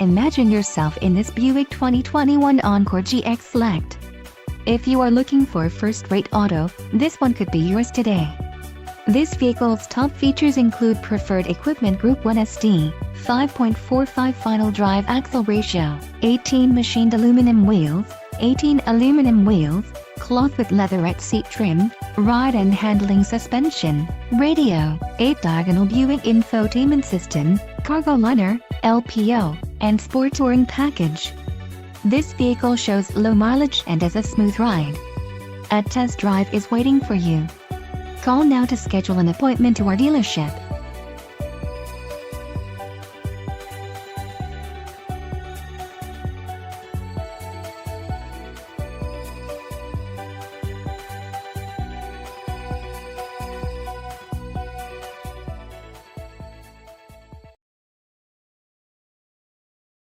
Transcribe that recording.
Imagine yourself in this Buick 2021 Encore GX Select. If you are looking for a first-rate auto, this one could be yours today. This vehicle's top features include preferred equipment Group 1 SD, 5.45 final drive axle ratio, 18 machined aluminum wheels, cloth with leatherette seat trim, ride and handling suspension, radio, 8 diagonal Buick infotainment system, cargo liner, LPO, and sport touring package. This vehicle shows low mileage and has a smooth ride. A test drive is waiting for you. Call now to schedule an appointment to our dealership.